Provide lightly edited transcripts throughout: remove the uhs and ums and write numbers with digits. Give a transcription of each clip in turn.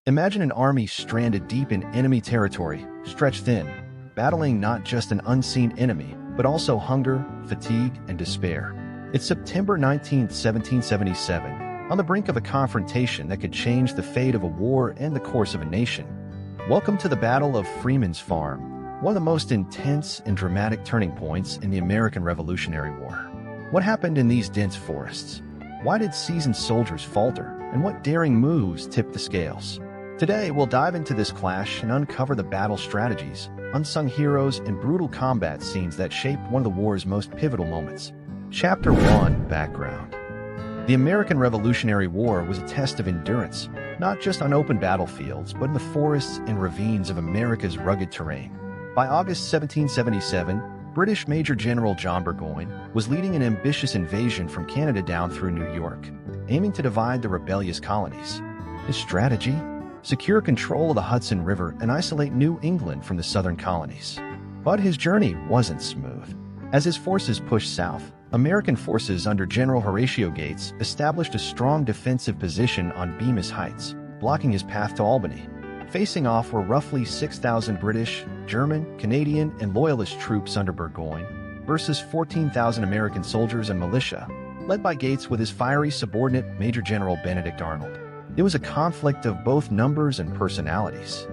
Imagine an army stranded deep in enemy territory, stretched thin, battling not just an unseen enemy, but also hunger, fatigue, and despair. It's September 19, 1777, on the brink of a confrontation that could change the fate of a war and the course of a nation. Welcome to the Battle of Freeman's Farm, one of the most intense and dramatic turning points in the American Revolutionary War. What happened in these dense forests? Why did seasoned soldiers falter, and what daring moves tipped the scales? Today, we'll dive into this clash and uncover the battle strategies, unsung heroes, and brutal combat scenes that shaped one of the war's most pivotal moments. Chapter 1: Background. The American Revolutionary War was a test of endurance, not just on open battlefields, but in the forests and ravines of America's rugged terrain. By August 1777, British Major General John Burgoyne was leading an ambitious invasion from Canada down through New York, aiming to divide the rebellious colonies. His strategy? Secure control of the Hudson River and isolate New England from the southern colonies. But his journey wasn't smooth. As his forces pushed south, American forces under General Horatio Gates established a strong defensive position on Bemis Heights, blocking his path to Albany. Facing off were roughly 6,000 British, German, Canadian, and Loyalist troops under Burgoyne versus 14,000 American soldiers and militia, led by Gates with his fiery subordinate Major General Benedict Arnold. It was a conflict of both numbers and personalities.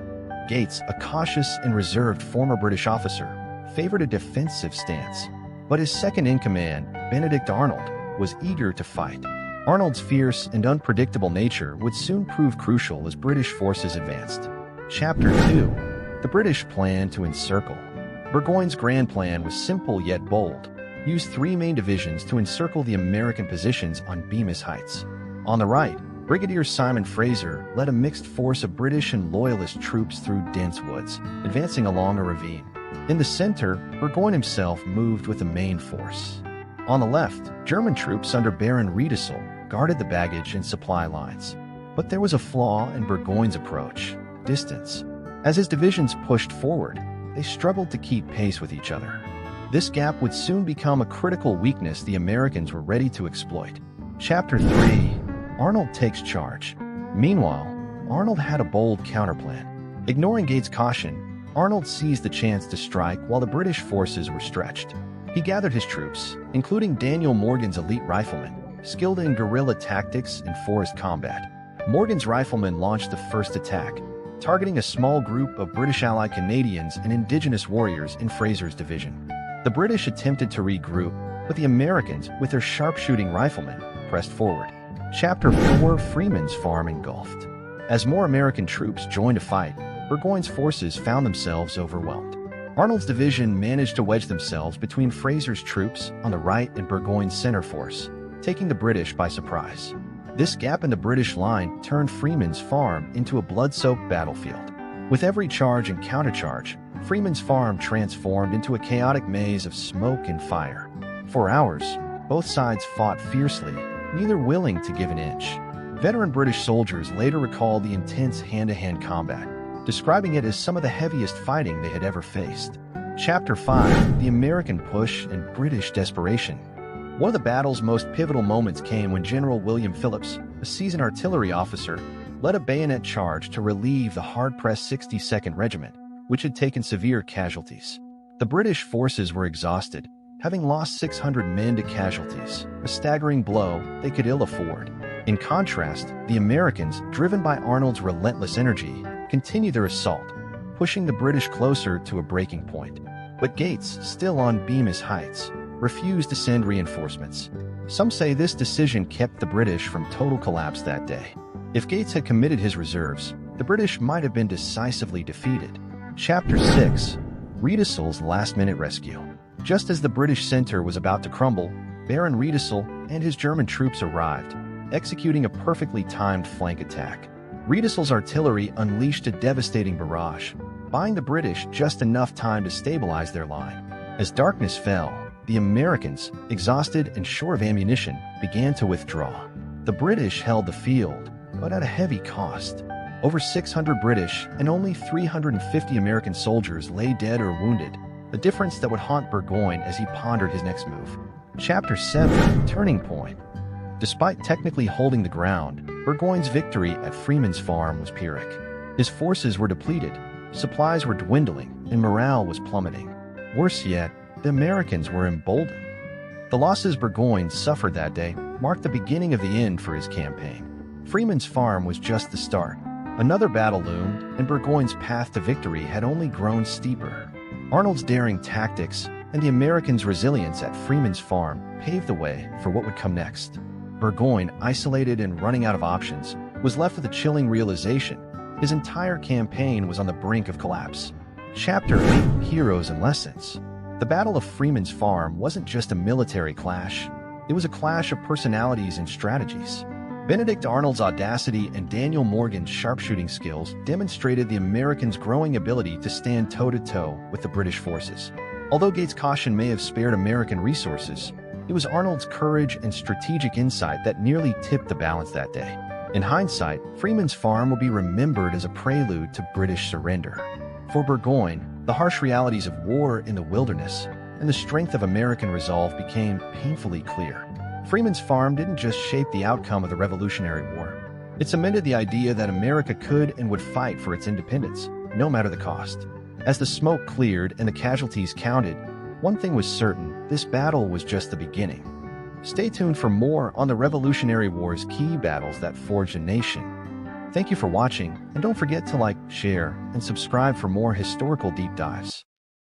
Gates, a cautious and reserved former British officer, favored a defensive stance, but his second-in-command, Benedict Arnold, was eager to fight. Arnold's fierce and unpredictable nature would soon prove crucial as British forces advanced. Chapter 2: The British Plan to Encircle. Burgoyne's grand plan was simple yet bold. Use three main divisions to encircle the American positions on Bemis Heights. On the right, Brigadier Simon Fraser led a mixed force of British and Loyalist troops through dense woods, advancing along a ravine. In the center, Burgoyne himself moved with the main force. On the left, German troops under Baron Riedesel guarded the baggage and supply lines. But there was a flaw in Burgoyne's approach: distance. As his divisions pushed forward, they struggled to keep pace with each other. This gap would soon become a critical weakness the Americans were ready to exploit. Chapter 3: Arnold takes charge. Meanwhile, Arnold had a bold counterplan. Ignoring Gates' caution, Arnold seized the chance to strike while the British forces were stretched. He gathered his troops, including Daniel Morgan's elite riflemen, skilled in guerrilla tactics and forest combat. Morgan's riflemen launched the first attack, targeting a small group of British Allied Canadians and indigenous warriors in Fraser's division. The British attempted to regroup, but the Americans, with their sharpshooting riflemen, pressed forward. Chapter 4: Freeman's Farm Engulfed. As more American troops joined a fight, Burgoyne's forces found themselves overwhelmed. Arnold's division managed to wedge themselves between Fraser's troops on the right and Burgoyne's center force, taking the British by surprise. This gap in the British line turned Freeman's Farm into a blood-soaked battlefield. With every charge and countercharge, Freeman's Farm transformed into a chaotic maze of smoke and fire. For hours, both sides fought fiercely, neither willing to give an inch. Veteran British soldiers later recalled the intense hand-to-hand combat, describing it as some of the heaviest fighting they had ever faced. Chapter 5: The American Push and British Desperation. One of the battle's most pivotal moments came when General William Phillips, a seasoned artillery officer, led a bayonet charge to relieve the hard-pressed 62nd Regiment, which had taken severe casualties. The British forces were exhausted, having lost 600 men to casualties, a staggering blow they could ill afford. In contrast, the Americans, driven by Arnold's relentless energy, continued their assault, pushing the British closer to a breaking point. But Gates, still on Bemis Heights, refused to send reinforcements. Some say this decision kept the British from total collapse that day. If Gates had committed his reserves, the British might have been decisively defeated. Chapter 6: Riedesel's Last-Minute Rescue. Just as the British center was about to crumble, Baron Riedesel and his German troops arrived, executing a perfectly timed flank attack. Riedesel's artillery unleashed a devastating barrage, buying the British just enough time to stabilize their line. As darkness fell, the Americans, exhausted and short of ammunition, began to withdraw. The British held the field, but at a heavy cost. Over 600 British and only 350 American soldiers lay dead or wounded, a difference that would haunt Burgoyne as he pondered his next move. Chapter 7: Turning Point. Despite technically holding the ground, Burgoyne's victory at Freeman's Farm was Pyrrhic. His forces were depleted, supplies were dwindling, and morale was plummeting. Worse yet, the Americans were emboldened. The losses Burgoyne suffered that day marked the beginning of the end for his campaign. Freeman's farm was just the start. Another battle loomed, and Burgoyne's path to victory had only grown steeper. Arnold's daring tactics and the Americans' resilience at Freeman's farm paved the way for what would come next. Burgoyne, isolated and running out of options, was left with a chilling realization: his entire campaign was on the brink of collapse. Chapter 8: Heroes and Lessons. The Battle of Freeman's Farm wasn't just a military clash. It was a clash of personalities and strategies. Benedict Arnold's audacity and Daniel Morgan's sharpshooting skills demonstrated the Americans' growing ability to stand toe-to-toe with the British forces. Although Gates' caution may have spared American resources, it was Arnold's courage and strategic insight that nearly tipped the balance that day. In hindsight, Freeman's Farm will be remembered as a prelude to British surrender. For Burgoyne, the harsh realities of war in the wilderness and the strength of American resolve became painfully clear. Freeman's Farm didn't just shape the outcome of the Revolutionary War. It cemented the idea that America could and would fight for its independence, no matter the cost. As the smoke cleared and the casualties counted, one thing was certain: this battle was just the beginning. Stay tuned for more on the Revolutionary War's key battles that forged a nation. Thank you for watching, and don't forget to like, share, and subscribe for more historical deep dives.